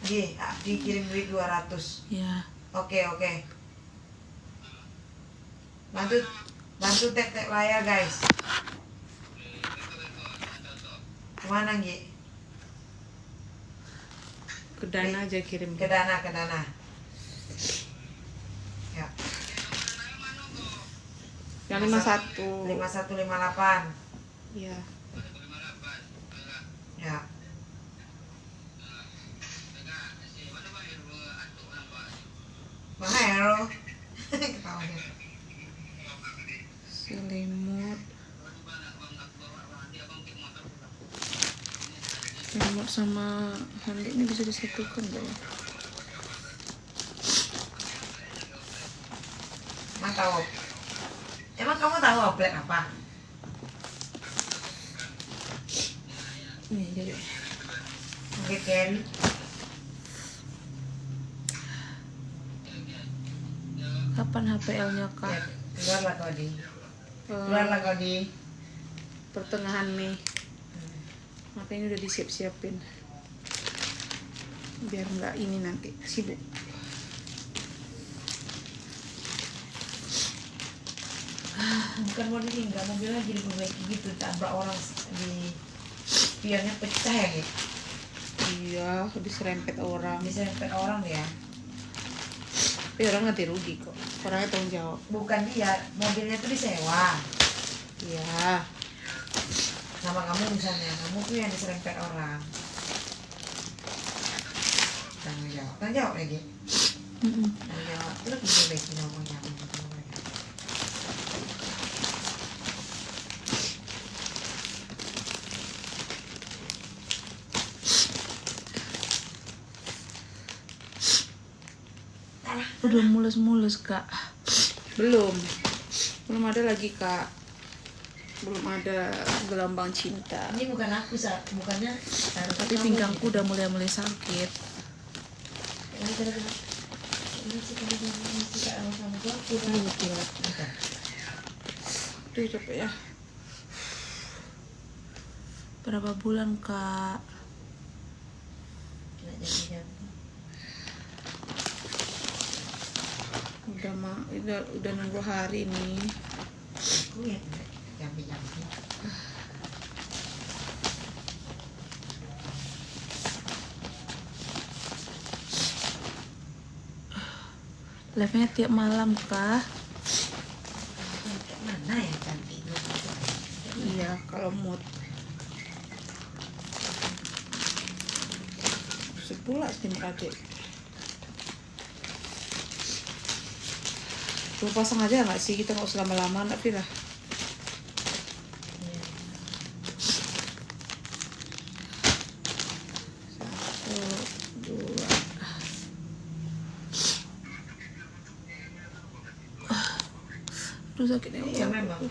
Dikirim duit 200. Ya. Oke. Bantu tap layar guys. Kemana Gi? Ke Dana aja kirim. Ke Dana. Ya. Yang 51. 5158. Iya. Ya. Mahero. Ketawanya. Selimut. Selimut sama handi ini bisa disatukan gak ya? Emang kamu tahu outlet apa? Ini jadi. Oke, Ken. Kapan HPL-nya Ya, Kak? keluarlah kau di. Pertengahan Mei. Makanya udah disiap-siapin. Biar nggak ini nanti sibuk. Bukan mau ditinggal, mobilnya jadi perbaiki gitu, tabrak orang di spionnya pecah ya gitu. Iya, diserempet orang. Diserempet orang ya. Tapi orang nanti rugi kok. Orangnya tanggung jawab. Bukan dia, mobilnya tuh disewa. Iya. Sama kamu misalnya, kamu tuh yang diserempet orang. Tanggung jawab lagi. Tanggung jawab, itu lebih perbaiki nomornya. Udah mulus-mulus Kak. Belum ada lagi Kak. Belum ada gelombang cinta. Ini bukan aku bukannya. Tapi pinggangku udah mulai sakit. Ini sih kalau sama gua Betul. Duh capek ya. Berapa bulan Kak? Udah nunggu hari nih. Aku ya jampi-jampi. Live-nya tiap malam kah? Mana ya cantik? Iya, kalau mood. Sepula sini adik. Lu pasang aja nggak sih, kita nggak usah lama-lama, tapi lah. Satu, dua. Aduh sakitnya. Iya memang.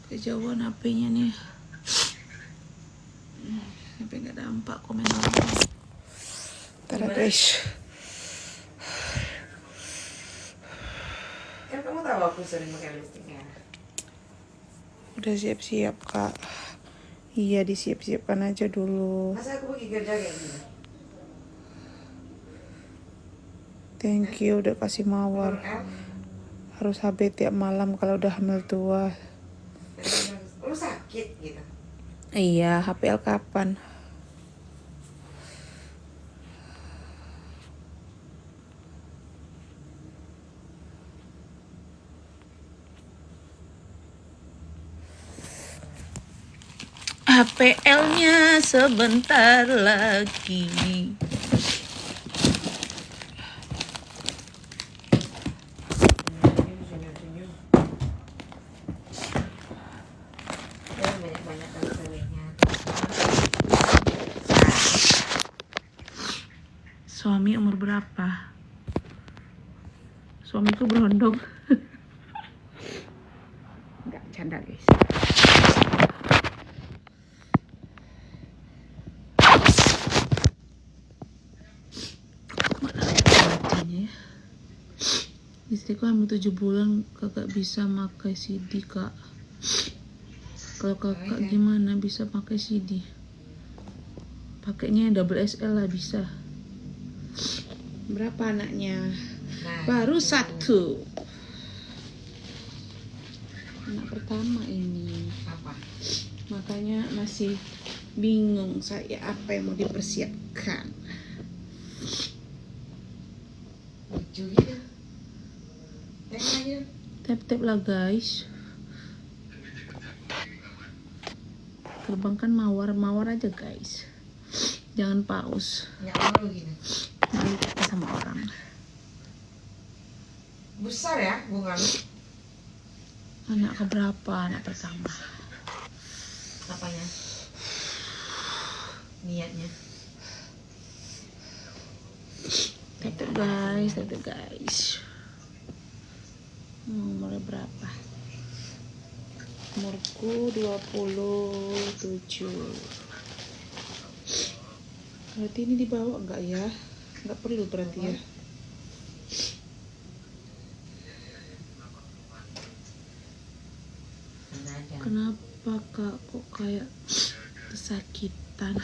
Kejauhan HP-nya nih. Sampai nggak dampak komen orang. Tara guys. Kan kamu tahu aku sering pakai lipstiknya. Udah siap-siap kak. Iya disiap-siapkan aja dulu. Masa aku pergi kerja kayak gini? Thank you udah kasih mawar. Harus HB tiap malam kalau udah hamil tua. Lu sakit gitu? Iya, HPL kapan? HPL-nya sebentar lagi. Banyak-banyak kali ceweknya. Suami umur berapa? Suamiku berondong. Enggak, canda guys. Istriku hamil 7 bulan kakak bisa pakai CD kak. Kalau kakak gimana bisa pakai CD? Pakainya double XL lah bisa. Berapa anaknya? Nah, Baru itu. 1. Anak pertama ini. Apa? Makanya masih bingung saya apa yang mau dipersiapkan. Lucu gitu. Tengok aja. Tap-tap lah guys. Terbangkan mawar aja guys. Jangan paus. Ya malu gini. Nanti kita sama orang. Besar ya bunga lu. Anak keberapa? Anak pertama. Apanya? Niatnya. Tap-tap guys, tap-tap guys. Umurnya berapa? Umurku 27. Berarti ini dibawa enggak ya? Enggak perlu berarti ya. Mana aja. Kenapa kak kok kayak kesakitan?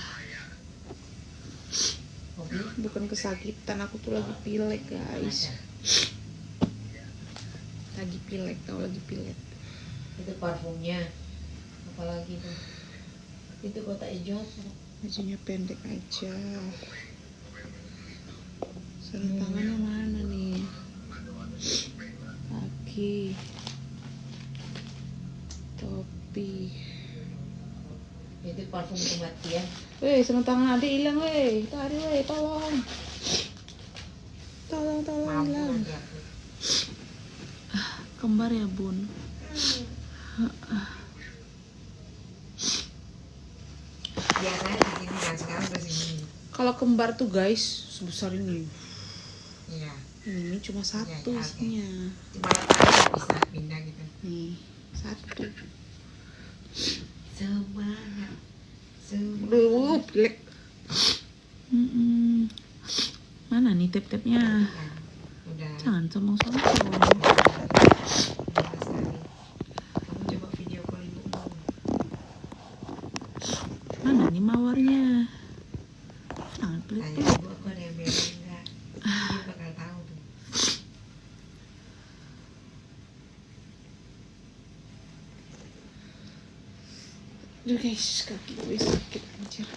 Hobi? Bukan kesakitan, aku tuh lagi pilek guys. Lagi pilek, tau lagi pilek. Itu parfumnya. Apalagi tuh. Itu kotak hijau. Bajunya pendek aja. Sarung tangannya mana nih? Kaki. Topi. Itu parfum kematian. Weh, sarung tangan adik hilang weh. Tadi weh, tolong. Tolong Mampu hilang. nanti aku. Kembar ya bun. Biasanya begini kan, sekarang udah segini. Kalau kembar tuh guys sebesar ini. Iya. Ini cuma satu Ya, ya, isinya. Cuma tangan bisa pindah gitu. Nih, satu. Semangat. Aduh, pilek. Mana nih tap-tapnya? Ya, udah. Jangan sombong-sombong. Udah sekali. Kamu coba video call ibumu. Mana nih mawarnya? Jangan Tanya pelit-pelit. ibu aku ada yang beda enggak? Dia bakal tahu tuh. Aduh guys, kaki gue sakit anjir.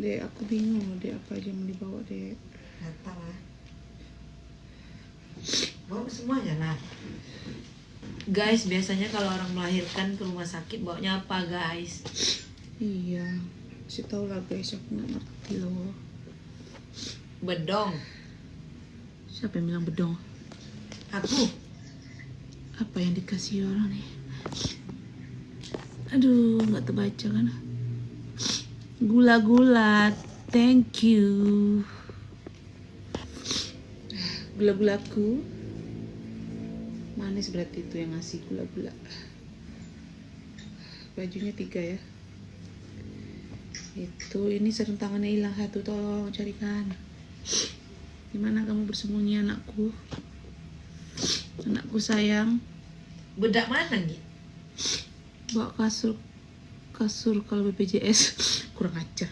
Dek, aku bingung dek apa aja mau dibawa dek. Gatal lah. Bawa semuanya lah. Guys, biasanya kalau orang melahirkan ke rumah sakit bawanya apa guys? Iya, kasih tau lah guys, aku nggak ngerti loh. Bedong. Siapa yang bilang bedong? Aku. Apa yang dikasih orang nih? Aduh, nggak terbaca kan? Gula-gula, thank you. Gula-gulaku manis berarti itu yang ngasih gula-gula. Bajunya 3 ya. Itu ini sarung tangannya hilang satu, tolong carikan. Dimana kamu bersembunyi anakku? Anakku sayang. Bedak mana nih? Bawa kasur kalau BPJS kurang ajar.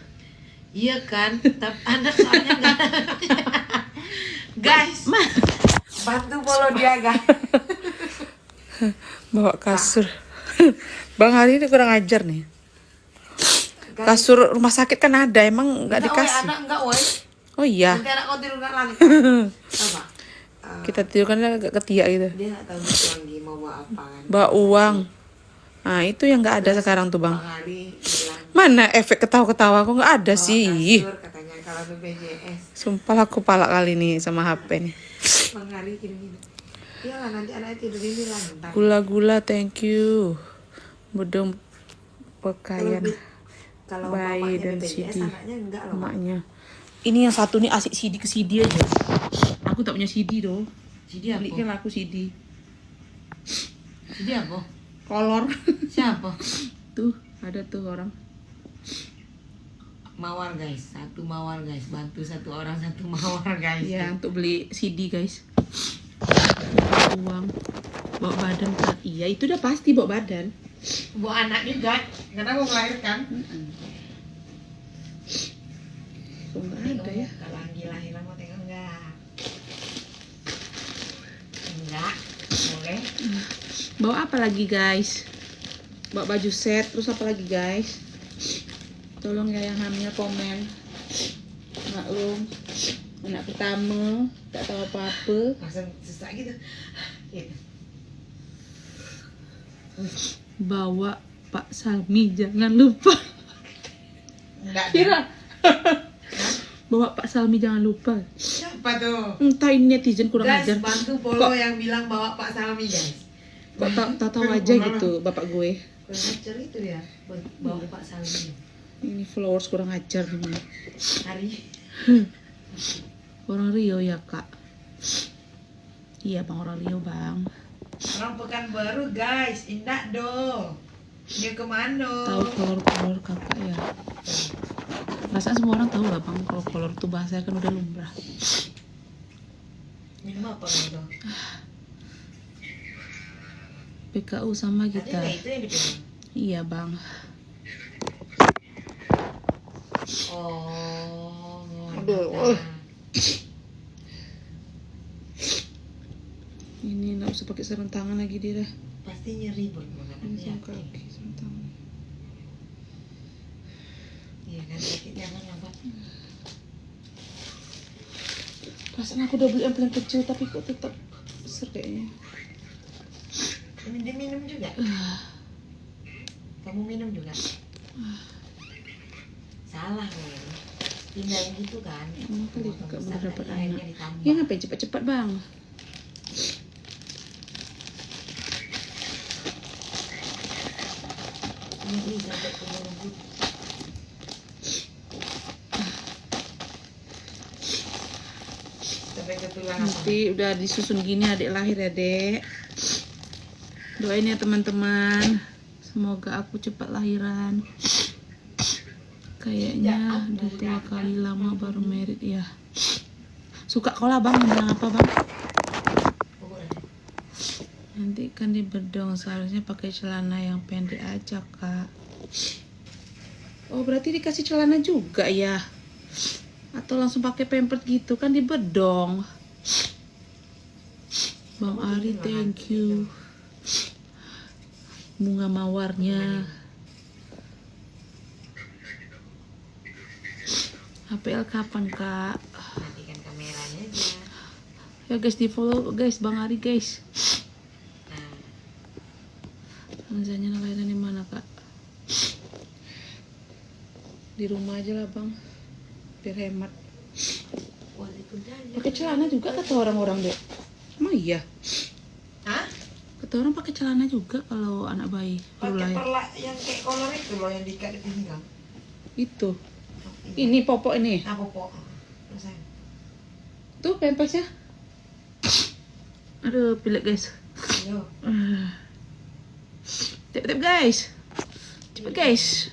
Iya kan? Tapi anak soalnya enggak. Guys, bantu follow dia guys. Bawa kasur. Bang hari ini kurang ajar nih. Kasur rumah sakit kan ada, emang nggak dikasih. Anak enggak woi. Oh iya. Nanti anak kau tidur enggak lantai. Apa? Kita tidur kan agak ketiak gitu. Dia enggak tahu gitu lagi mau bawa apa kan. Bawa uang. Nah itu yang nggak ada sekarang tuh bang. Bang Ali bilang Mana efek ketawa-ketawa aku nggak ada sih. kasur katanya kalau BPJS. Sumpah aku palak kali nih sama HP nih. Bang Ali gini-gini. Iyalah nanti anaknya tidur ini lah bentar. Gula-gula thank you. Bedong pakaian Kalau bayi bapaknya dan BPJS CD. anaknya enggak loh. Bang. Emaknya. Ini yang satu nih asik CD ke CD aja. Aku tak punya CD doh. CD apa? Belikan aku CD. CD apa? Kolor. Siapa? Tuh ada tuh orang. Mawar guys, satu mawar guys, bantu satu orang satu mawar guys. Ya untuk beli CD guys. Uang. Bawa badan Kak. Iya itu udah pasti bawa badan. Buat anak juga, karena mau melahirkan. Kok nggak ada ya? Kalau lagi lahiran mau tengok enggak? Enggak, boleh. Bawa apa lagi guys? Bawa baju set, terus apa lagi guys? Tolong ya yang hamil komen. Maklum, anak pertama, tak tahu apa-apa. Langsung susah gitu. Gitu. Bawa Pak Salmi, jangan lupa. Enggak ada. Kira. Bawa Pak Salmi, jangan lupa. Siapa tuh? Entah ini netizen kurang Guys, ajar. bantu follow Kok- yang bilang bawa Pak Salmi guys. Kok tak tahu aja gitu bapak gue. Kurang ajar itu ya, bawa Pak Salmi. Ini followers kurang ajar gimana? Hari. Orang Rio ya kak? Iya bang, orang Rio bang. Orang Pekanbaru guys, indah do. Dia kemana? Tahu kolor kakak ya? Perasaan semua orang tahu lah bang, kalau kolor tuh bahasanya kan udah lumrah. Minum apa lo? PKU sama Tadi kita. nggak itu yang dipegang? Iya bang. Oh. Aduh, nah. Ini nggak usah pakai sarung tangan lagi dia dah. Pasti nyeri buat Ini sarung kaki, sarung tangan. Iya kan, sakit jangan lambat. Perasaan aku udah beli yang paling kecil tapi kok tetap besar kayaknya. Ini dia minum juga. Kamu minum juga. Salah nih. Tinggalin gitu kan. Emang kali kakak baru dapat airnya anak. ditambah. Ya ngapain cepat-cepat bang? Nyeri sampai ke mulut. Sampai ke tulang apa? Nanti udah disusun gini adik lahir ya dek. Doain ya teman-teman. Semoga aku cepat lahiran. Kayaknya udah tua kali lama baru merit ya. Suka kola bang, bilang apa bang? Nanti kan di bedong, seharusnya pakai celana yang pendek aja kak. Oh berarti dikasih celana juga ya? Atau langsung pakai pampers gitu kan di bedong? Bang Ari thank you. Bunga mawarnya. HPL kapan kak? Matikan kameranya aja. Ya guys di follow guys Bang Ari guys. Nah, Tanzanya lahiran di mana kak? Di rumah aja lah bang, biar hemat. Waalaikumsalam. Pakai celana juga kata orang-orang dek. Emang iya? Hah? Kata orang pakai celana juga kalau anak bayi baru Pakai lahir. perlak yang kayak kolor itu loh yang diikat di pinggang. Itu. Ini popok ini. Apa pok? Rasain. Tuh pampasnya. Aduh pilek guys. Yo. Tep guys. Cepet guys.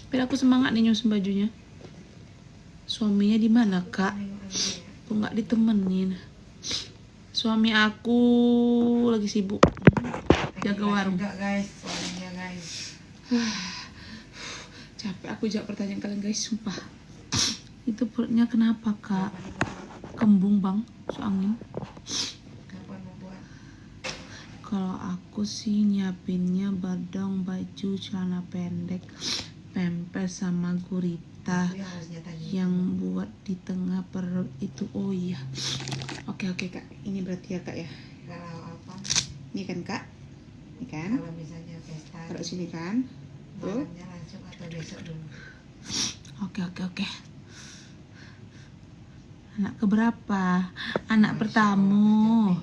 Biar aku semangat nih nyusun bajunya. Suaminya di mana kak? Kok nggak ditemenin? Suami aku lagi sibuk jaga warung. Enggak guys, soalnya guys. Capek aku jawab pertanyaan kalian guys, sumpah. Itu perutnya kenapa kak? Kembung bang, masuk angin. Kapan mau buat? Kalau aku sih nyiapinnya bedong, baju, celana pendek, pampers sama gurita Itu yang harusnya tanya. yang buat di tengah perut itu. Oh iya. Oke kak, ini berarti ya kak ya. Kalau apa? Ini kan kak, ini kan. Kalau misalnya pesta. Taruh sini kan. Tuh. Malamnya langsung atau besok dulu. Oke. Anak keberapa? Anak pertama.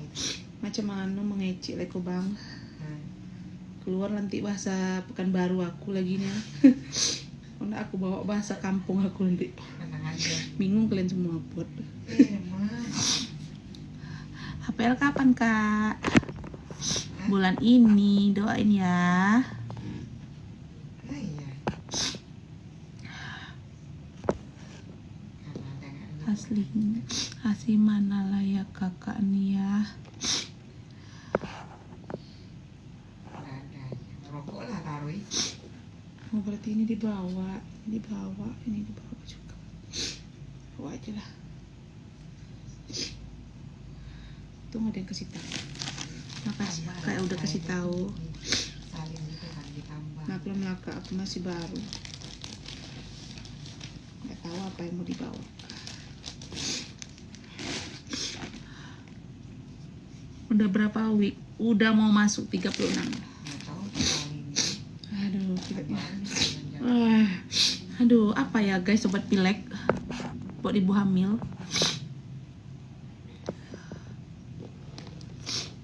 Macam mana mengecek leko bang? Keluar nanti bahasa Pekanbaru aku lagi nih. Karena aku bawa bahasa kampung aku nanti. Tenang aja. Bingung kalian semua buat. Mas. HPL kapan kak? Bulan ini, doain ya. Ah, iya. Karena tengah Asli mana lah ya kakak nih ya. nggak ada. Rokok lah berarti ini dibawa, ini dibawa juga. Bawa aja lah. Tuh ada yang kasih tahu. Makasih kayak udah kasih tahu. Salin gitu kan ditambah. Maklum lah Kak, aku masih baru. Nggak tahu apa yang mau dibawa. Udah berapa week? Udah mau masuk 36. Nggak tahu salin ini. Aduh, pileknya. Banyak. Aduh, apa ya guys sobat pilek buat ibu hamil.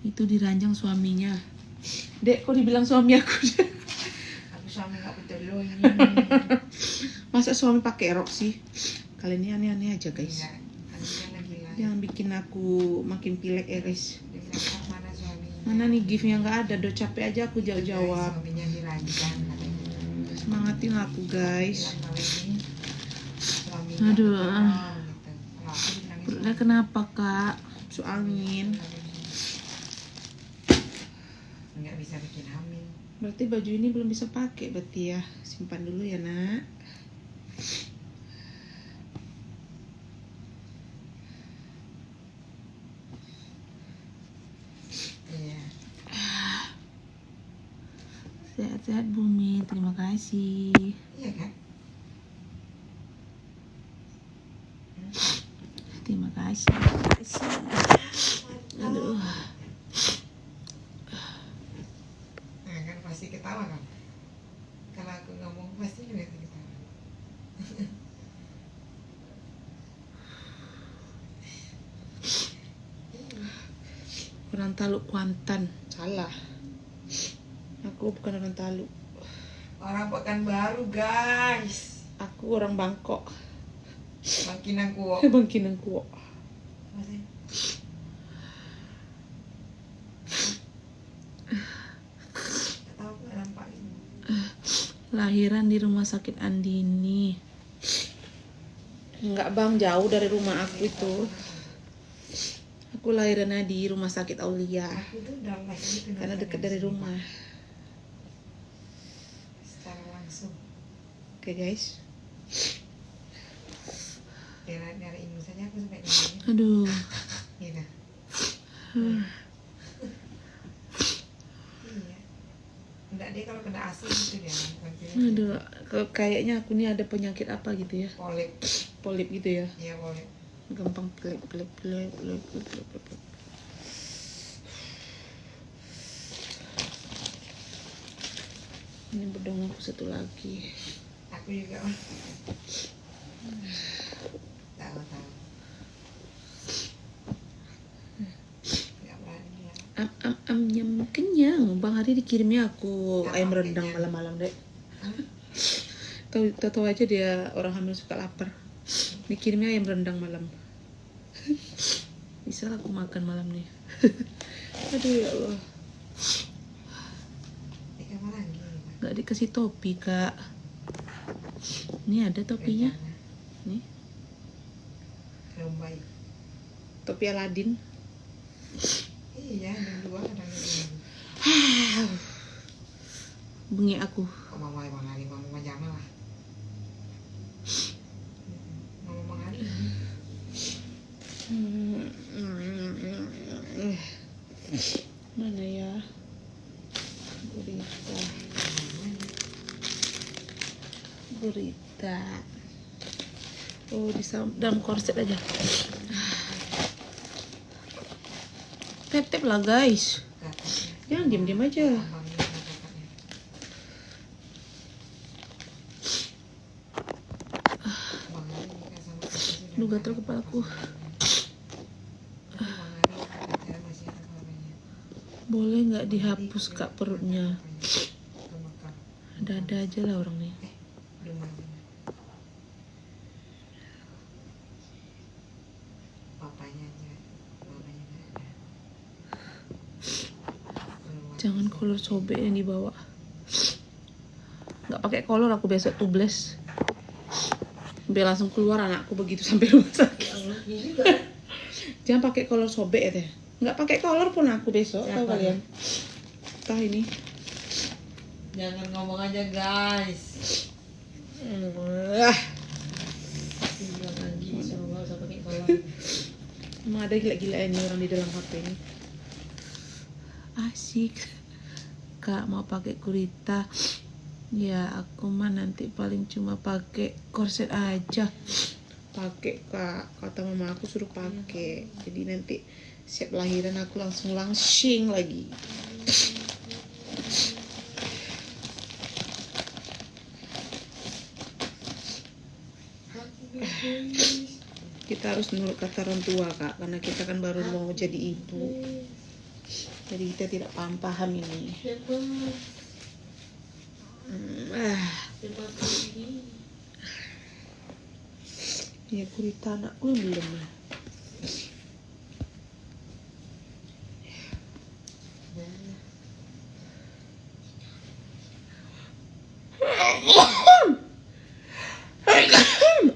Itu diranjang suaminya. Dek, kok dibilang suami aku? Aku suami nggak betul ini. Masa suami pakai rok sih? Kalian ini aneh-aneh aja guys. Iya, anaknya lagi lah. Yang bikin aku makin pilek ya guys. Dia bilang, "Ah, mana suaminya?" Mana nih giftnya nggak ada, do capek aja aku Guys, jawab. suaminya diranjang katanya. Semangatin aku guys. Bilang kalau ini suaminya Aduh. betul, gitu. Kalau aku dibilangin Perutnya kenapa Kak? Masuk angin. nggak bisa bikin hamil. Berarti baju ini belum bisa pakai berarti ya. Simpan dulu ya nak. Iya. Sehat-sehat Bumi, terima kasih. Iya kan? Terima kasih. Aduh. Nah, kan pasti ketawa kan? Kalau aku ngomong pasti juga ketawa. Orang Taluk Kuantan. Salah. Aku bukan orang Taluk. Orang Pekanbaru guys. Aku orang Bangkok. Bangkinang Kuok. Bangkinang Kuok. Tahu nggak nampak ini? Lahiran di rumah sakit Andini. Enggak bang, jauh dari rumah aku itu. Aku lahirannya di rumah sakit Aulia. Aku tuh udah lahir itu Karena dekat dari rumah. secara langsung. Oke guys. Dari ibu saja aku sampai nyanyi. Aduh. Gitu. Iya. Enggak, dia kalau kena asli gitu dia. Aduh, kayaknya aku nih ada penyakit apa gitu ya. Polip. Polip gitu ya. Iya polip. Gampang pelek. Ini bedong aku satu lagi. Aku juga. Tahu. Nggak berani ya. Nyam kenyang. Bang Hari dikirimnya aku Apa ayam rendang kenyang? malam-malam dek. Hah? Tahu aja dia orang hamil suka lapar. Dikirimnya ayam rendang malam. Bisa lah aku makan malam nih. Aduh ya Allah. Di kamar lagi. Gak dikasih topi kak. Ini ada topinya. Rencana. Nih Belum baik. topi Aladin. Iya, ada dua kadang ini. Bengi aku. Kok mama Bang Ali, mama Jamal lah. Mama Bang Ali. Mana ya? Gurita. Oh, di dalam korset aja. Tep-tep lah guys. Jangan diam-diam aja. Aduh, gatel kepalaku. Boleh nggak dihapus kak perutnya? Ada aja lah orang nih. Jangan kolor sobek yang dibawa. Nggak pakai kolor aku besok tubeless. Biar langsung keluar anakku begitu sampai rumah sakit. Jangan pakai kolor sobek ya teh. Nggak pakai kolor pun aku besok. Tahu kalian? Entah ini. Jangan ngomong aja guys. Bilang lagi suruh nggak usah pakai kolor. Emang ada gila-gilaan nih orang di dalam HP ini. Asik. Kak mau pakai gurita. Ya aku mah nanti paling cuma pakai korset aja. Pakai kak, kata mama aku suruh pakai. Jadi nanti siap lahiran aku langsung lagi. Kita harus nurut kata orang tua kak, karena kita kan baru mau jadi ibu. Jadi kita tidak paham ini. Ya gurita anakku yang belum lah.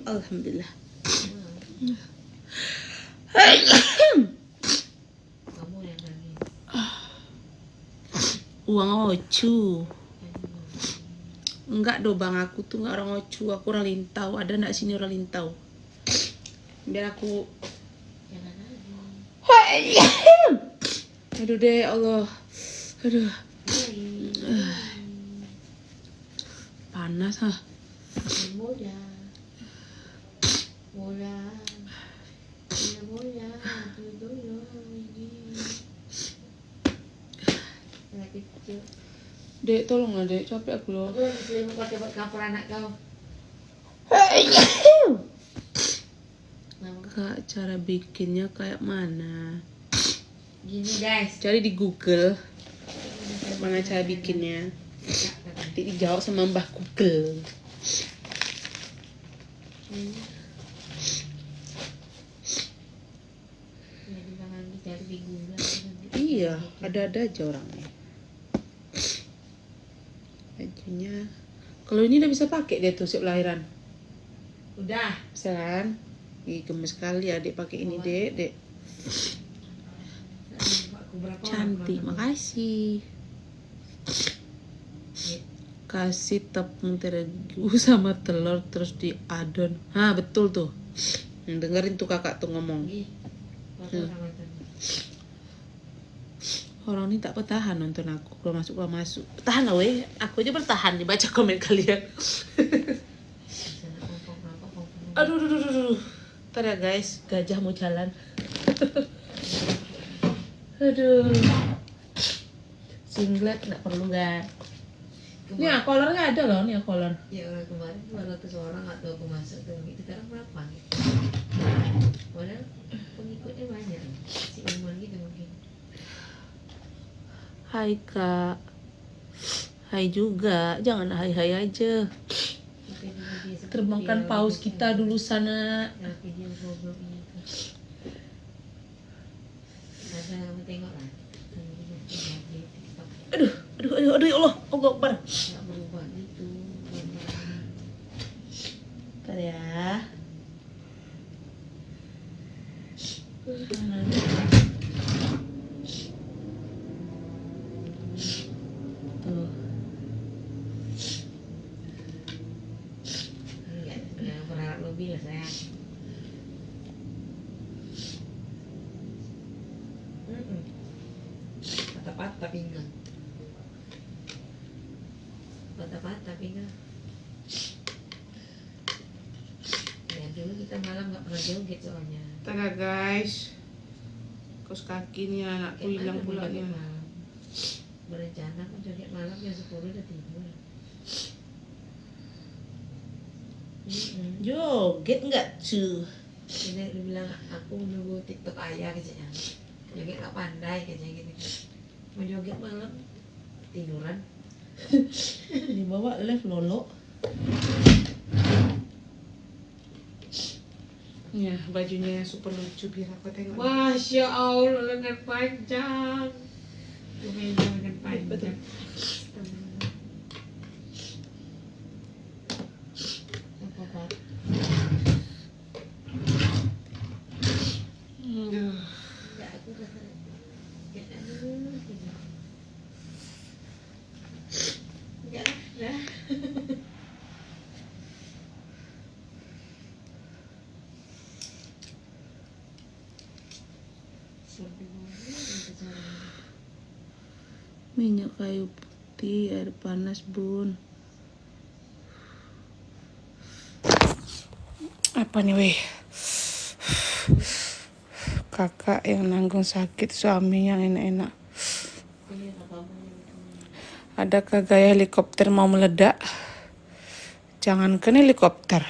Alhamdulillah. Kamu yang lagi. Uang ocu. Enggak do bang, aku tuh nggak orang ocu, aku orang Lintau. Ada nak sini orang Lintau? Biar aku. Jangan lagi. Aduh deh Allah. Aduh. Panas ah. Mola. Dulu ini. Lagi kecil. Dek tolonglah dek, capek aku loh. Aku sering pakai buat kapur anak kau. Kak, cara bikinnya kayak mana? Gini guys. Cari di Google. Mana cara bikinnya? Nanti dijawab sama Mbah Google. Iya, ada-ada aja orangnya. Bajunya. Kalau ini udah bisa pakai dia tuh siap lahiran. Udah. Bisa kan? Ih, gemes sekali adik pakai ini dek. Cantik, makasih. Kasih tepung terigu sama telur terus diadon. Hah, betul tuh. Dengerin tuh kakak tuh ngomong. Orang ini tak bertahan nonton aku. Kalau masuk. Bertahan lah weh. Aku aja bertahan dibaca komen kalian. Aduh. Ntar ya guys, gajah mau jalan. Aduh. Singlet nggak perlu kan? Nih kolornya ada loh, nih kolor. Ya orang kemarin 200 orang nggak tahu aku masuk tuh. Itu sekarang berapa? Padahal pengikutnya banyak. Si Uman gitu mungkin. Hai kak. Hai juga. Jangan hai aja. Terbangkan paus kita dulu sana. Video goblok ini tuh. Ada yang tengok lah. Aduh ya Allah Akbar. Nggak berubah gitu. Bentar ya. Tuh. Jangan berharap lebih lah sayang. Patah-patah pinggang. Patah-patah pinggang. Ya dulu kita malam nggak pernah joget soalnya. Tengah guys. Kos kakinya anakku hilang pula nih. Berencana kan joget malam jam 10 udah tidur. Joget nggak cu? Dia bilang aku nunggu TikTok ayah kayaknya. Joget nggak pandai kayaknya gitu. Mau joget malam tiduran. Dibawa live lolo. Ya bajunya super lucu biar aku tengok. Masya Allah lengan panjang. Kemeja lengan panjang. Apa? Enggak, aku rasa. Minyak kayu putih, air panas bun. Apa nih weh? Kakak yang nanggung sakit, suami yang enak-enak. Adakah gaya helikopter mau meledak? Jangankan helikopter.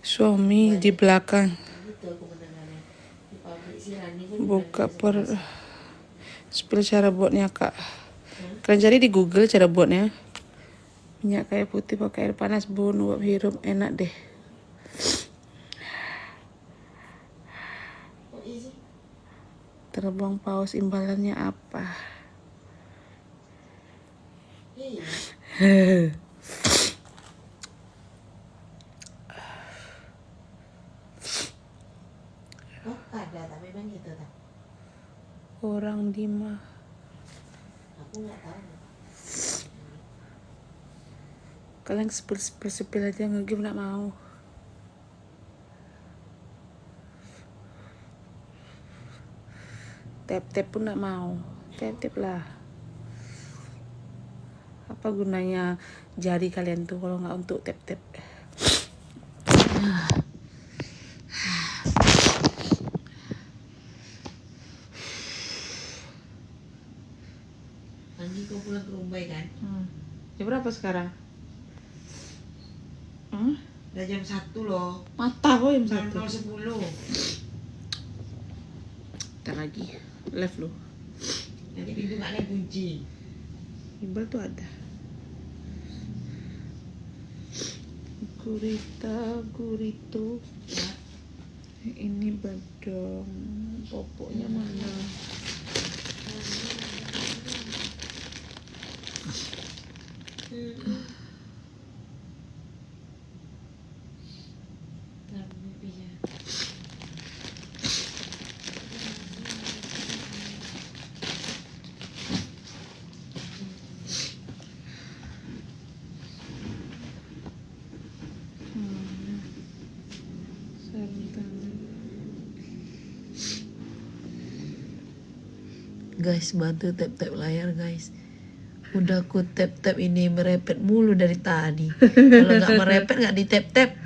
Suami di belakang buka spill cara buatnya kak. Kalian cari di Google cara buatnya. Minyak kayu putih pakai air panas bun, uap hirup enak deh. Terbang paus imbalannya apa? Oh, ada, tapi memang gitu tak. Orang Dima. Aku nggak tahu. Kalian spill aja, nge-game nggak mau. Tap pun nggak mau. Tap lah. Apa gunanya jari kalian tuh kalau nggak untuk tap? Andi kau pulang ke Mumbai kan? Jam berapa sekarang? Udah jam 1 loh. Mata kok jam 1. 00.10. Ntar lagi live lo. Nanti pintu nggak ada kunci. Imbal tuh ada. Gurito. Ya. Ini badong. Popoknya mana? Guys, bantu tap layar guys. Udah aku tap ini merepet mulu dari tadi. Kalau nggak merepet nggak di tap.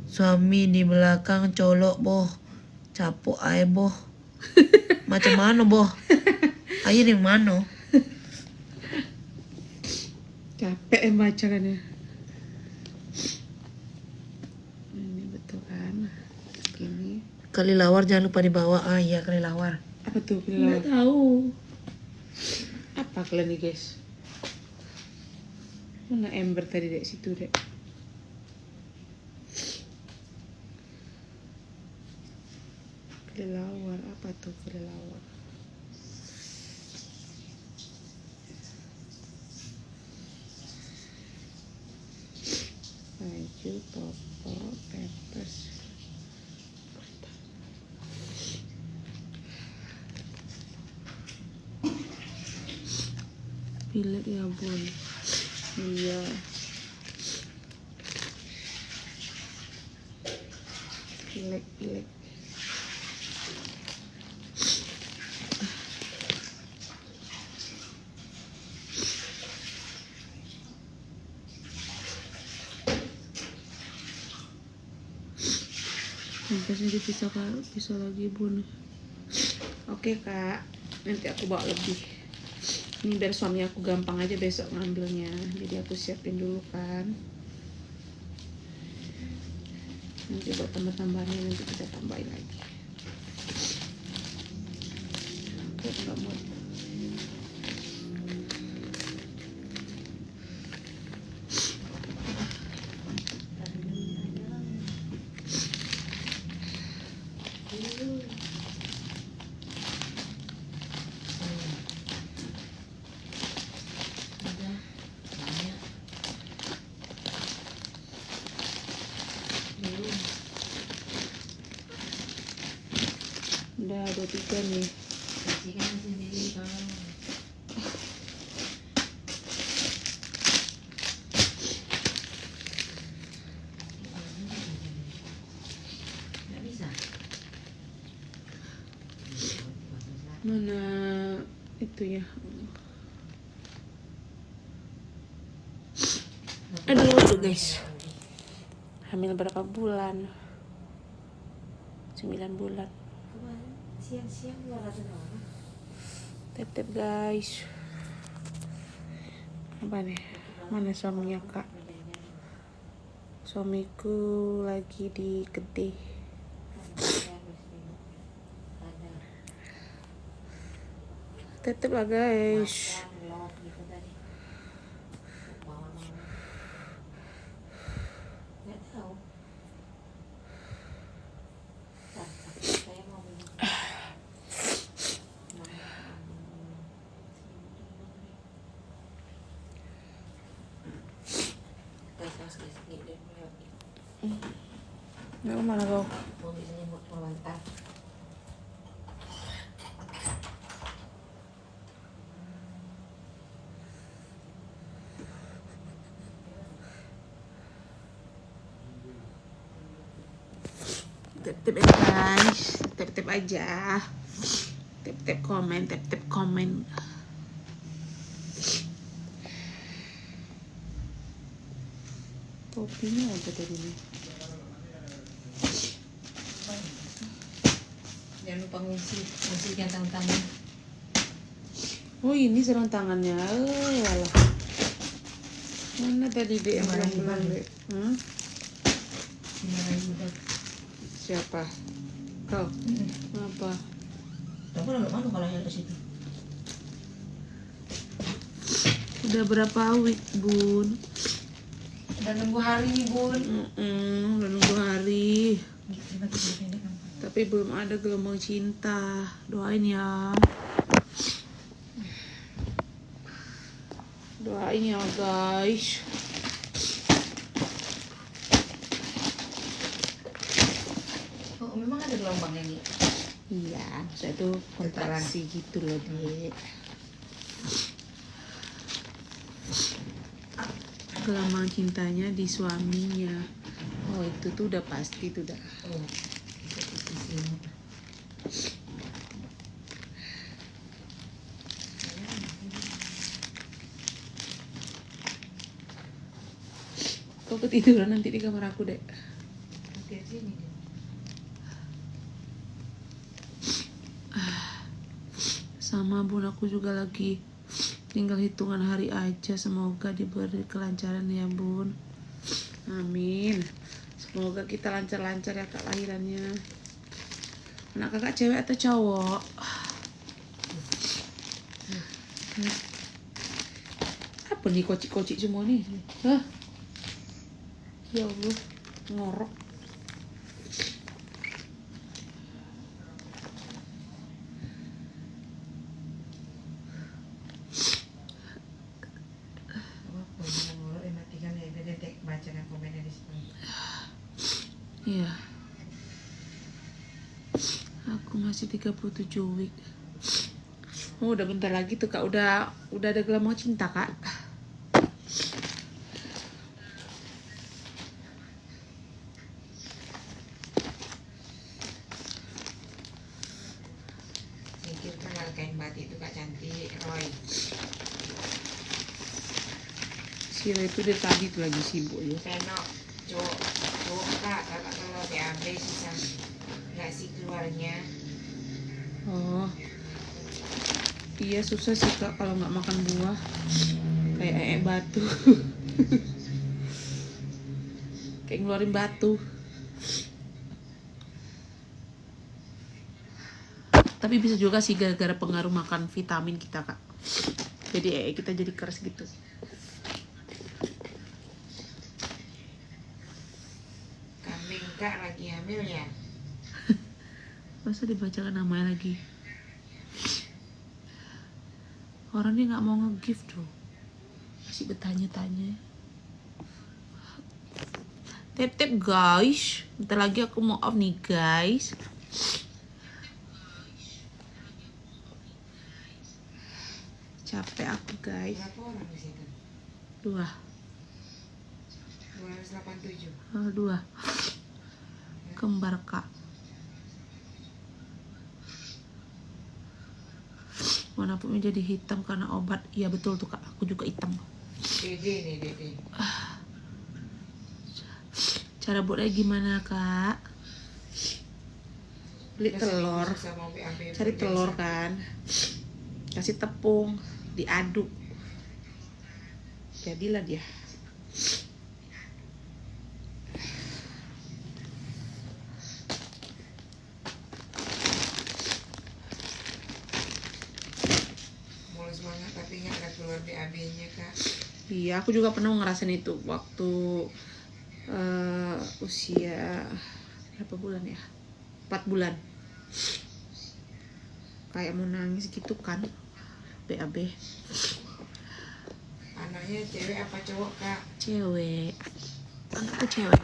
Suami di belakang colok boh, capok ae boh. Macam mana boh? Ayo di mana? Capek baca kan ya. Ini betul kan? Ini. Kelelawar jangan lupa dibawa. Ah iya kelelawar. Apa tuh Nggak kelelawar? tahu. Apa kalian nih guys? Mana ember tadi dek situ dek? Kelelawar apa tuh kelelawar? Baju, popok, pepes. Pilek ya bun. Iya. Pilek. Empesnya dipisah lagi bun. Oke kak, nanti aku bawa lebih. Ini biar suami aku gampang aja besok ngambilnya. Jadi aku siapin dulu kan. Nanti buat tambah-tambahannya nanti kita tambahin lagi. Enggak muat. Udah 23 nih. Bersihkan sendiri kalau Mana itu ya? Aduh guys. Hamil berapa bulan? 9 bulan. Siang-siang jualan orang. Tep guys. Apa nih? Mana suaminya kak? Suamiku lagi di Kedai. Tep lah guys. Mau mana kau? Tep guys, tep aja. Tep komen, tep komen. Kopinya apa tadi nih? Jangan lupa ngisikan tangan. Oh ini sarung tangannya. Walah. Mana tadi dek yang pulang dek? Siapa? Kau? Apa? Kamu udah mana kalau yang ke situ? Udah berapa week bun? Udah nunggu hari nih bun. Udah nunggu hari. Tapi belum ada gelombang cinta. Doain ya. Doain ya guys. Oh memang ada gelombang ini. Iya, saya tuh kontraksi gitu loh dek. Gelombang cintanya di suaminya. Oh itu tuh udah pasti tuh dah. Oh. Kau ketiduran nanti di kamar aku dek. Oke sini deh. Sama bun, aku juga lagi tinggal hitungan hari aja. Semoga diberi kelancaran ya bun. Amin. Semoga kita lancar-lancar ya kak lahirannya. Anak kakak cewek atau cowok? Apa nih kocik-kocik semua nih? Hah? Ya Allah, ngorok. Iya. Aku masih 37 week. Oh, udah bentar lagi tuh kak. Udah ada gelombang cinta kak. Singkirkan kain batik itu kak cantik, Roy. Si Roy itu dari tadi tuh lagi sibuk ya. Senok, cowok kak, kalau BAB susah nggak sih keluarnya. Oh, iya susah sih kak kalau nggak makan buah. Kayak batu. Kayak ngeluarin batu. Tapi bisa juga sih gara-gara pengaruh makan vitamin kita kak. Jadi kita jadi keras gitu. Kambing kak lagi hamil ya? Masa dibacakan namanya lagi? Orang dia nggak mau nge-gift tuh. Masih bertanya-tanya. Tep guys. Bentar lagi aku mau off nih guys. Capek aku guys. Berapa orang di situ? 2. 287. Oh, 2. Kembar kak. Warna pupnya jadi hitam karena obat. Iya betul tuh kak, aku juga hitam. Dede nih, Dede. Cara buatnya gimana kak? Beli telur, cari telur kan, kasih tepung, diaduk, jadilah dia. Mulus banget tapi nggak ada keluar BAB-nya kak. Iya, aku juga pernah ngerasain itu waktu usia berapa bulan ya? 4 bulan. Kayak mau nangis gitu kan, BAB. Anaknya cewek apa cowok kak? Cewek, anakku cewek.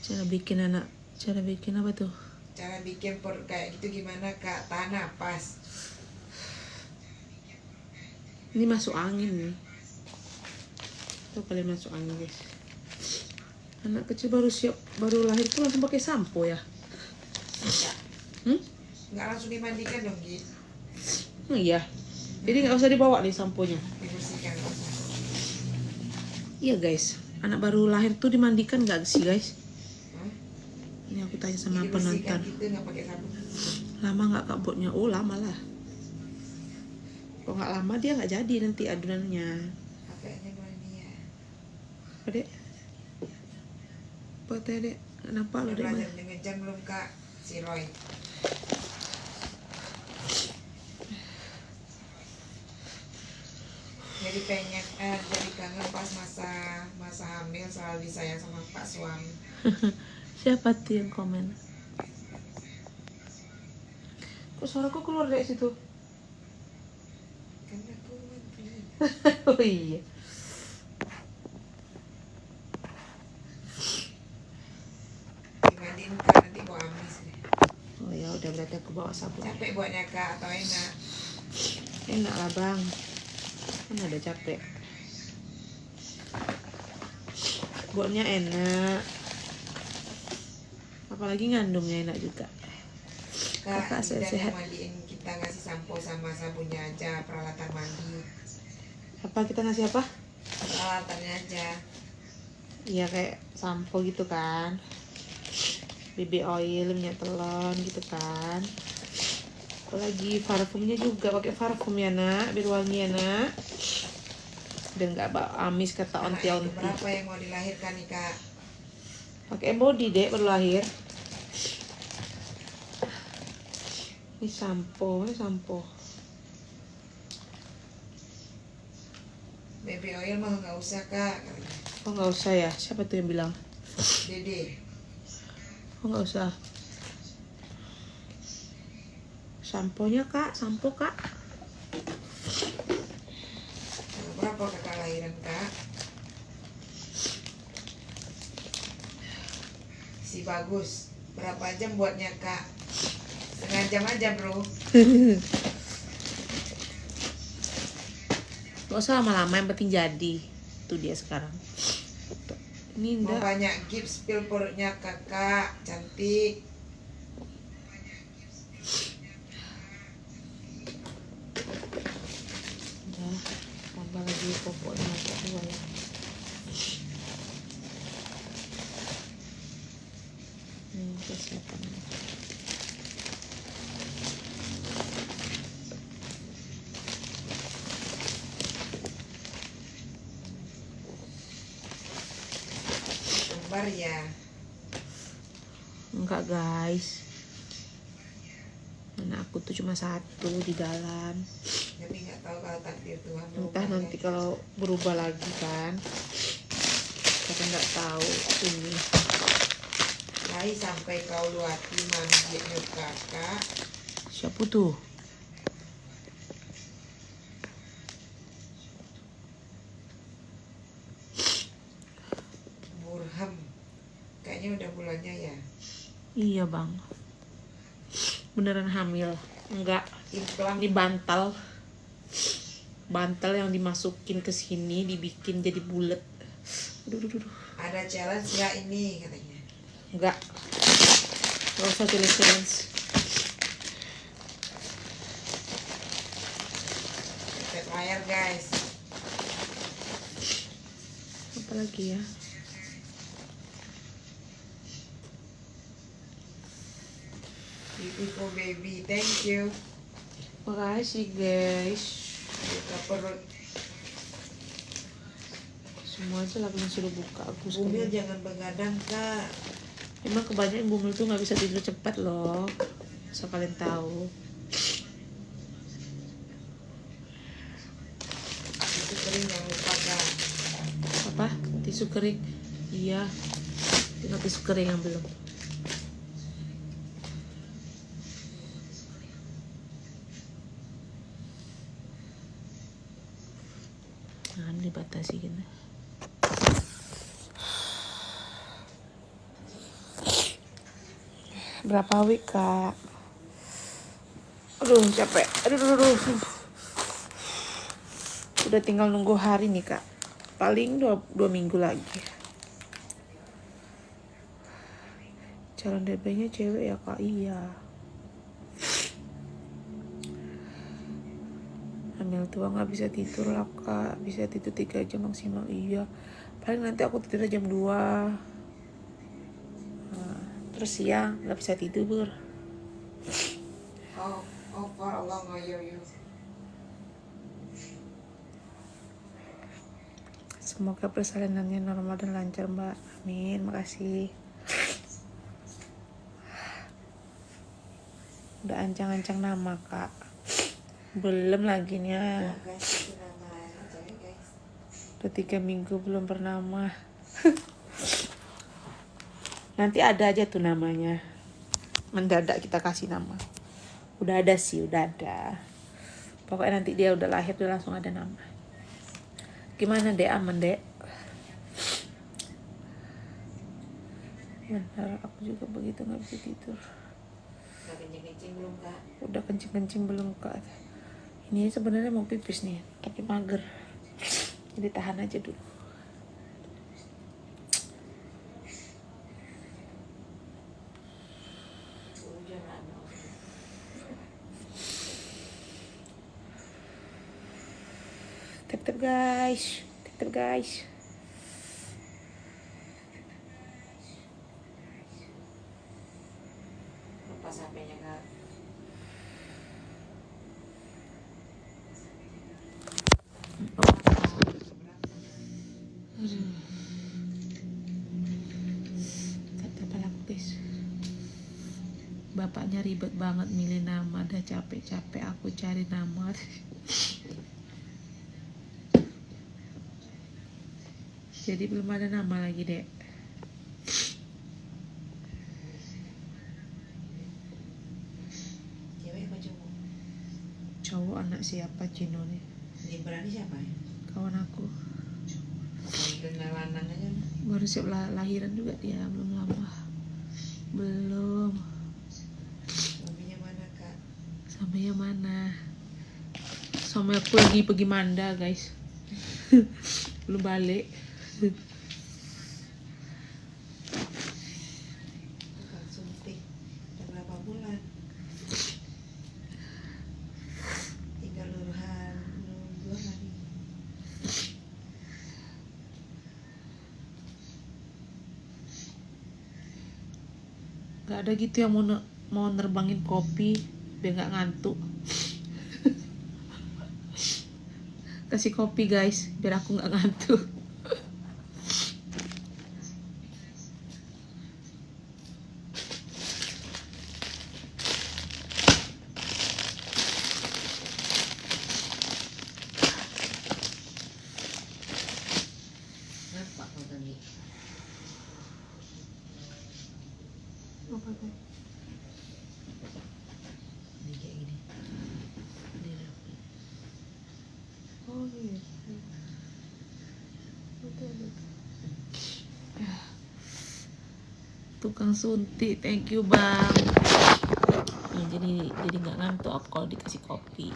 Cara bikin apa tuh? Cara bikin kayak gitu gimana kak? Tahan napas. Ini masuk angin nih. Tuh kalian masuk angin guys. Anak kecil baru lahir tuh langsung pakai sampo ya? Nggak langsung dimandikan dong gitu. Oh iya. Jadi nggak usah dibawa nih samponya. Dibersihkan nggak usah. Iya guys. Anak baru lahir tuh dimandikan nggak sih guys? Ini aku tanya sama penonton. Gitu nggak pakai sabun. Lama nggak kak buatnya? Oh lama lah. Kalau nggak lama dia nggak jadi nanti adonannya. Pakainya ini ya. Apa dek? Apa teh dek? Kenapa lo dek? Belajar ngejar belum kak? Si Roy. Jadi pengen jadi kangen pas masa hamil selalu disayang sama pak suami. Siapa tuh yang komen? Kok suaraku keluar dari situ? Kan aku mandiin. Oh iya. Dimandiin kak nanti bawa amis deh. Oh ya udah berarti aku bawa sabun. Capek buatnya kak atau enak? Enak lah bang. Kan ada capek. Buatnya enak. Apalagi ngandungnya enak juga. Kakak Kita sehat. mandiin, kita ngasih sampo sama sabunnya aja, peralatan mandi. Apa kita ngasih apa? Peralatannya aja. Iya kayak sampo gitu kan. BB oil, minyak telon gitu kan. Apalagi parfumnya juga pakai parfum ya nak, biar wangi ya nak. Dan nggak amis kata Anak onti-onti. itu berapa yang mau dilahirkan nih kak? Pakai body dek baru lahir. Ini sampo. Baby oil mah nggak usah kak. Oh nggak usah ya? Siapa tuh yang bilang? Dede. Oh nggak usah. Samponya kak, sampo kak. Berapa kakak lahiran kak? Si bagus. Berapa jam buatnya kak? Setengah jam aja bro. Gak usah lama-lama, yang penting jadi. Itu dia sekarang. Ini Mau enggak. banyak gips pil perutnya kakak. Cantik. Udah, tambah lagi popoknya kedua ya. Persiapan. Kembar ya. Enggak guys. Anak aku tuh cuma satu di dalam. Tapi nggak tahu kalau takdir Tuhan. Entah nanti kalau berubah lagi kan. Kita nggak tahu ini. Lai sampai kau luati manggilnya kakak. Siapa tuh? Burham. Kayaknya udah bulannya ya. Iya bang. Beneran hamil? Enggak. Implan. Ini bantal yang dimasukin ke sini dibikin jadi bulat. Aduh. Ada challenge nggak ini katanya? Enggak. Gak usah challenge. Tep layar guys. Apa lagi ya? Beautiful baby, thank you. Makasih guys. Buka perut. Semua aja lagi suruh buka aku Bumil sekarang. jangan begadang kak. Emang kebanyakan Bumil tuh nggak bisa tidur cepat loh. So kalian tahu. Itu kering jangan lupa kak. Apa? Tisu kering? Iya. Tinggal tisu kering yang belum. Nah, dibatasi gitu. Berapa week kak? Aduh capek. Aduh. Udah tinggal nunggu hari nih kak. Paling dua minggu lagi. Calon DP-nya cewek ya kak? Iya. Hamil tua nggak bisa tidur lah kak. Bisa tidur 3 jam maksimal. Iya. Paling nanti aku tidur jam 2. Nah, terus siang nggak bisa tidur. How far along are you? Semoga persalinannya normal dan lancar mbak. Amin. Makasih. Udah ancang-ancang nama kak. Belum lagi nih. Guys, itu nama aja ya guys. Udah 3 minggu belum bernama. Nanti ada aja tuh namanya. Mendadak kita kasih nama. Udah ada sih, udah ada. Pokoknya nanti dia udah lahir udah langsung ada nama. Gimana dek, aman dek? Benar, aku juga begitu nggak bisa tidur. Udah kencing-kencing belum kak? Udah kencing-kencing belum kak? Ini sebenarnya mau pipis nih, tapi mager. Jadi tahan aja dulu. Tep-tep guys, tep-tep guys. Lepas HP-nya kak. Tep-tep aku guys. Bapaknya ribet banget milih nama, dah capek-capek aku cari nama. Jadi belum ada nama lagi dek. Cewek apa cowok? Cowok anak siapa Cino nih? Ini berani siapa ya? Kawan aku. Panggilnya lanang aja. Baru siap lahiran juga dia, belum lama. Belum. Suaminya mana kak? Sampai yang mana? Suami aku lagi pergi Manda guys. Belum balik. Tukang suntik. Udah berapa bulan? Tinggal luruhan 2 hari. Gak ada gitu yang mau nerbangin kopi biar gak ngantuk. Kasih kopi guys biar aku gak ngantuk. Nampak kau tadi? Apa tuh? Ini kayak gini. Ini dah. Oh gitu. Betul. Tukang suntik, thank you bang. Nah, jadi nggak ngantuk aku kalau dikasih kopi.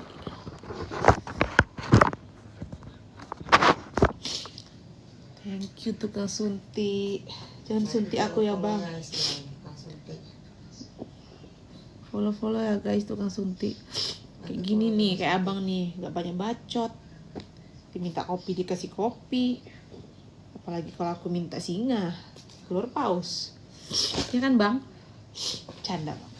Thank you tukang suntik. Jangan suntik aku ya bang. Tukang suntik. Follow ya guys tukang suntik. Kayak gini nih, kayak abang nih, nggak banyak bacot. Diminta kopi dikasih kopi. Apalagi kalau aku minta singa, telur paus. Ya kan bang? Canda bang.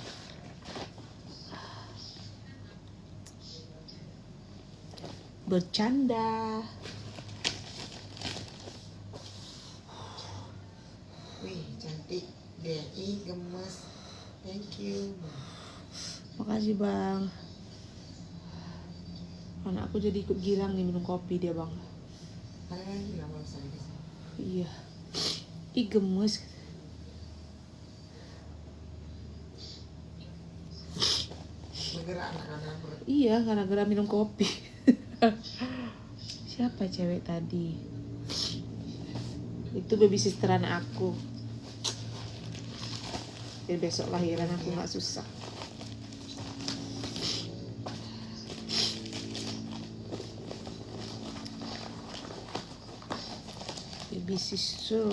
Bercanda. Wih, cantik. Ih, gemes. Thank you. Makasih bang. Anakku jadi ikut girang nih minum kopi dia bang. Ada lagi nggak mau saya di sini? Iya. Ih gemes. Bergerak anak-anak perut. Iya, gara-gara minum kopi. Siapa cewek tadi? Itu baby sisteran aku. Biar besok lahiran aku nggak susah. Baby sister.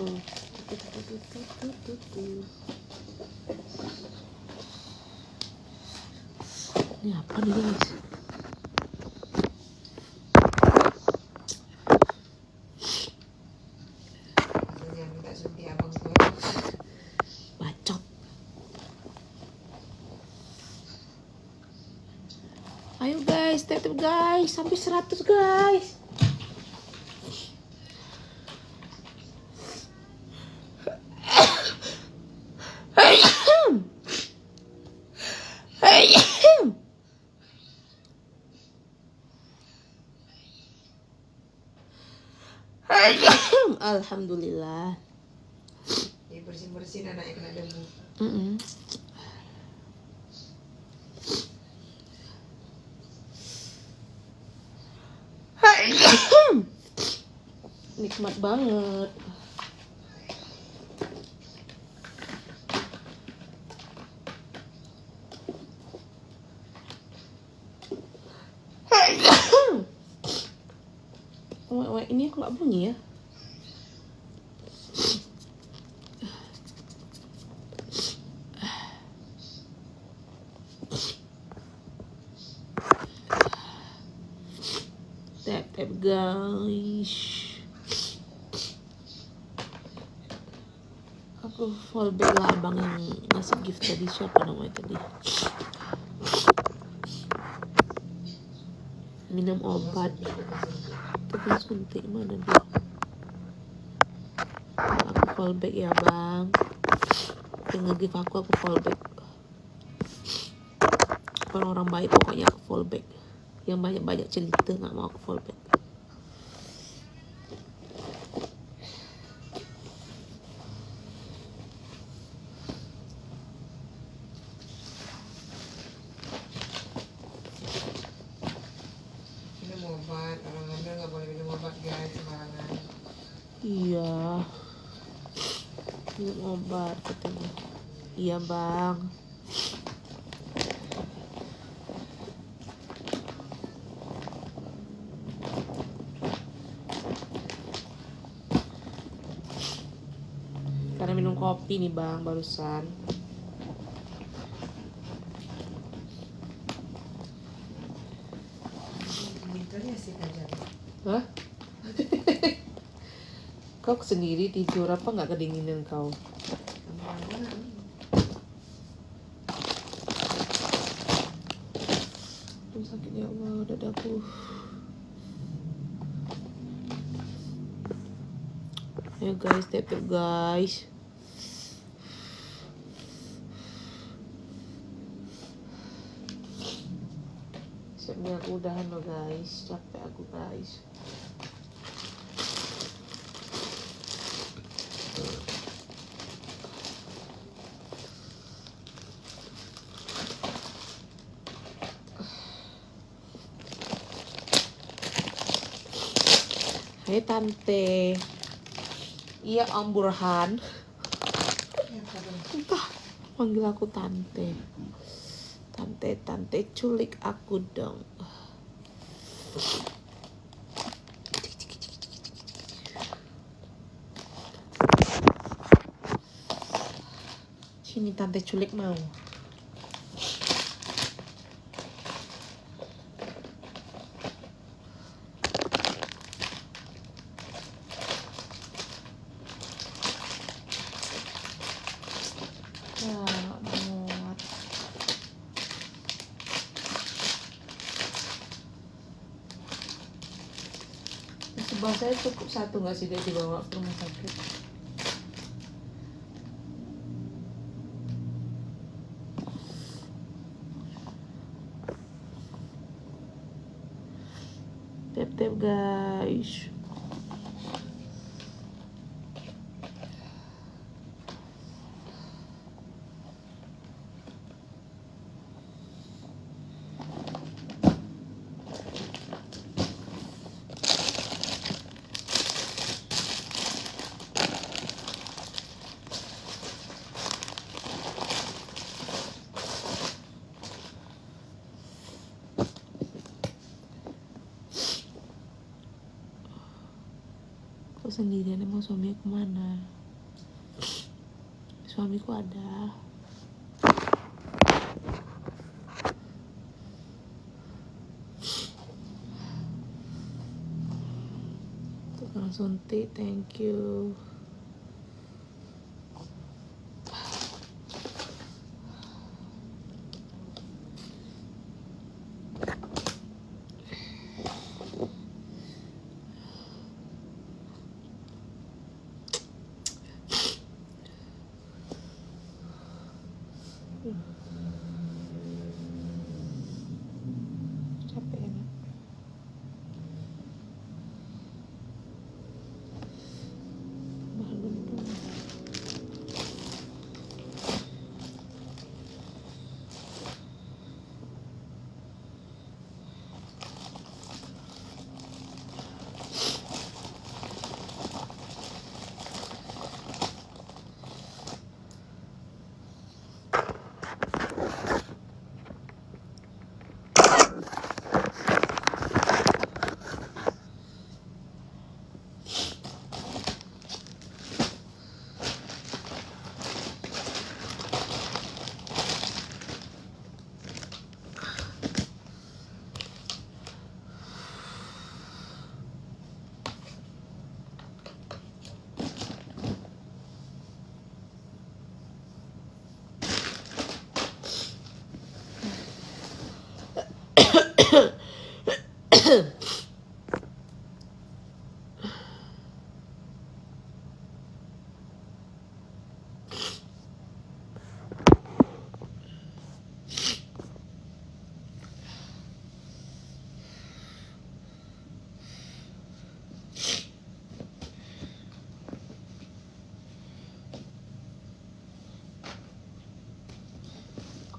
Ini apa nih guys? Yang minta suntik abang tua. Bacot. Ayo guys, tap guys, sampai 100 guys. Alhamdulillah. Ya bersin-bersin anaknya kena debu. Nikmat banget. Ini aku nggak bunyi ya. Tap guys. Aku fallback lah abang yang ngasih gift tadi. Siapa namanya tadi? Minum obat. Tukang suntik mana dia? Aku fallback ya bang. Yang nge-give aku fallback. Orang-orang baik pokoknya aku fallback. Yang banyak-banyak cerita nggak mau aku fallback. Minum obat. Orang hamil nggak boleh minum obat guys sembarangan. Iya. Minum obat katanya. Iya bang. Karena minum kopi nih bang barusan. Mintelnya sih tajam. Hah? Kau sendiri tidur apa nggak kedinginan kau? Aduh, sakit ya Allah dadaku. Ayo guys, tap guys. Siapnya aku udahan loh guys, capek aku guys. Hai tante. Iya Om Burhan. Entah panggil aku tante. Tante culik aku dong. Sini tante culik mau. abang saya cukup satu nggak sih dia dibawa ke rumah sakit? Tap guys. Kok sendirian, emang suamiku kemana? Suamiku ada. Tukang suntik, thank you. Capek ya, Nak? Malu dong.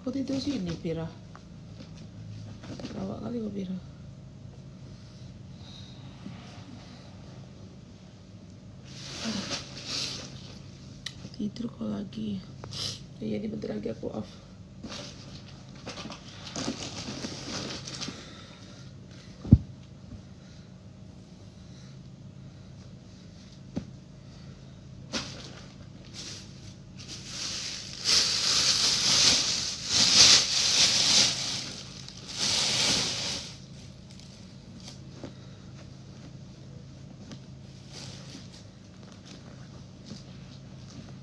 Kok tidur sini, Pira? Lawak kali kok, Pira. Tidur kok lagi. Ya, ini bentar lagi aku off.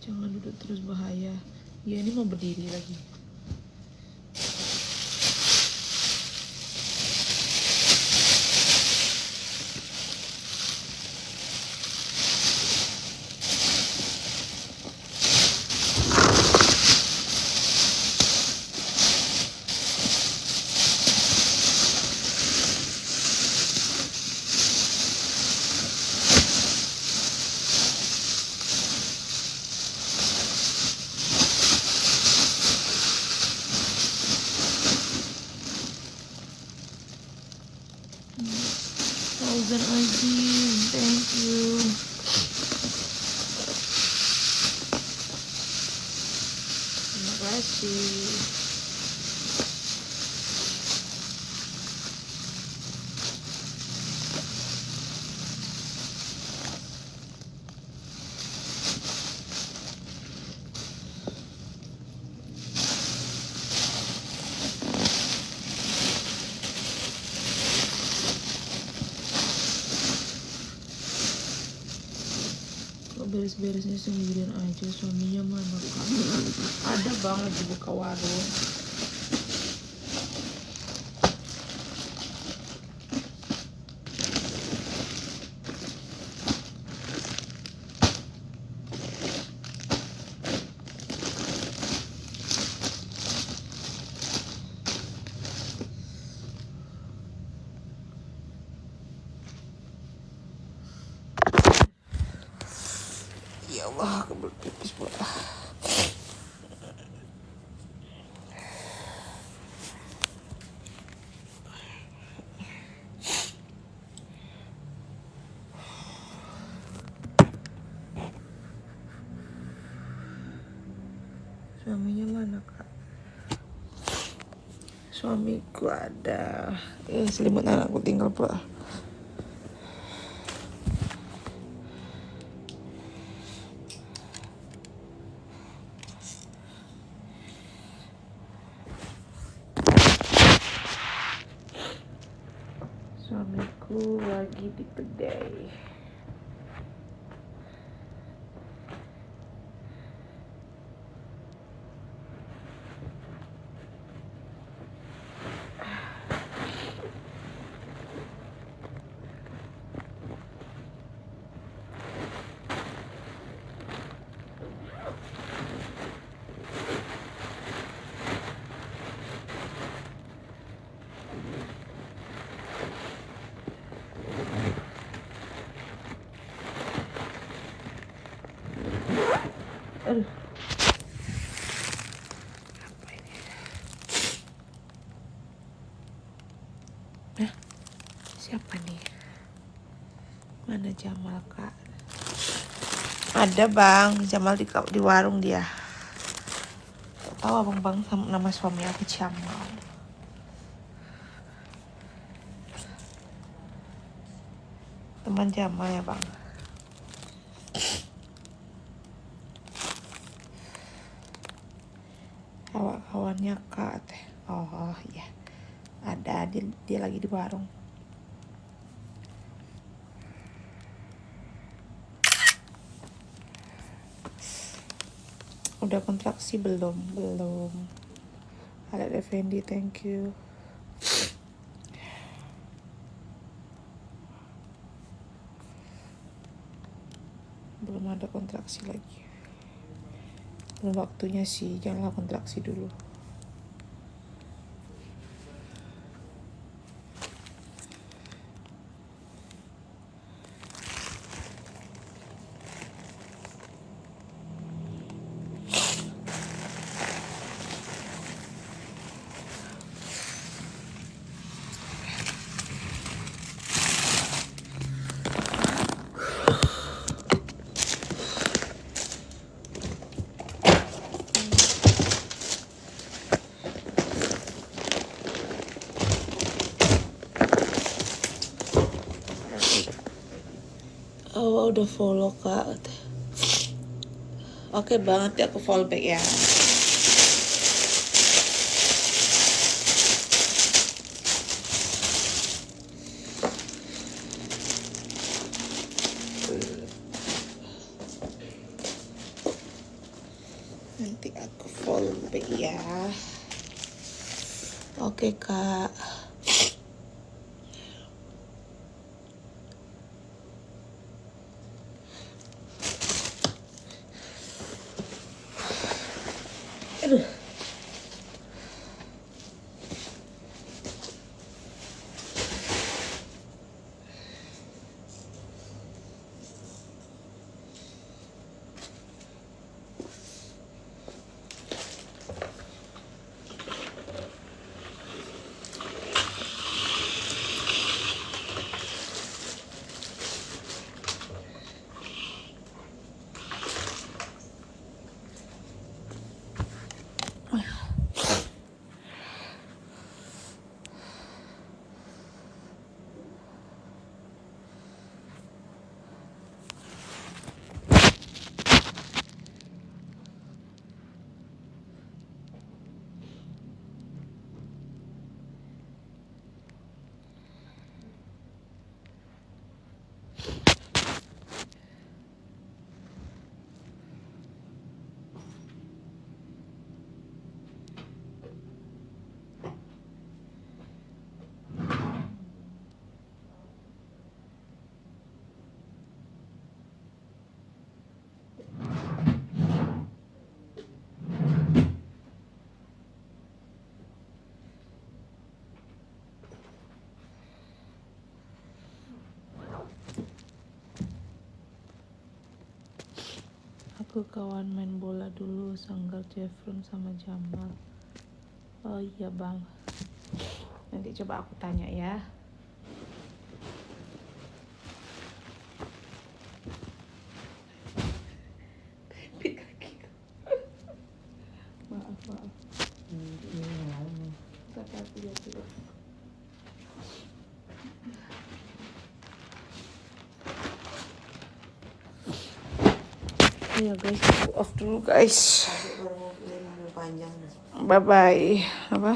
Jangan duduk terus, bahaya. Ya, ini mau berdiri lagi. Fauzan Azim, thank you. Terima kasih. Beres-beresnya sendirian aja, suaminya mana kan? Ada bang, lagi buka warung. Suaminya mana kak? Suamiku ada. Selimut anakku tinggal pula. Suamiku lagi di kedai. Aduh. Apa ini? Nah, siapa nih? Mana Jamal kak? Ada bang, Jamal di warung dia. Tahu abang bang sama nama suami aku Jamal. Teman Jamal ya bang. Kawannya kak teh. Oh iya, ada dia lagi di warung. Udah kontraksi belum? Ada Effendi, thank you. Belum ada kontraksi lagi. Belum waktunya sih, janganlah kontraksi dulu. Oh, udah follow kak. Oke bang, nanti aku follow back ya. Nanti aku follow back ya. Oke kak. Aduh. Aku kawan main bola dulu, Sanggar Jeffron sama Jamal. Oh iya bang, nanti coba aku tanya ya. Maaf. Ya guys, aku off dulu guys. Baru mau mobil panjang. Bye bye. Apa?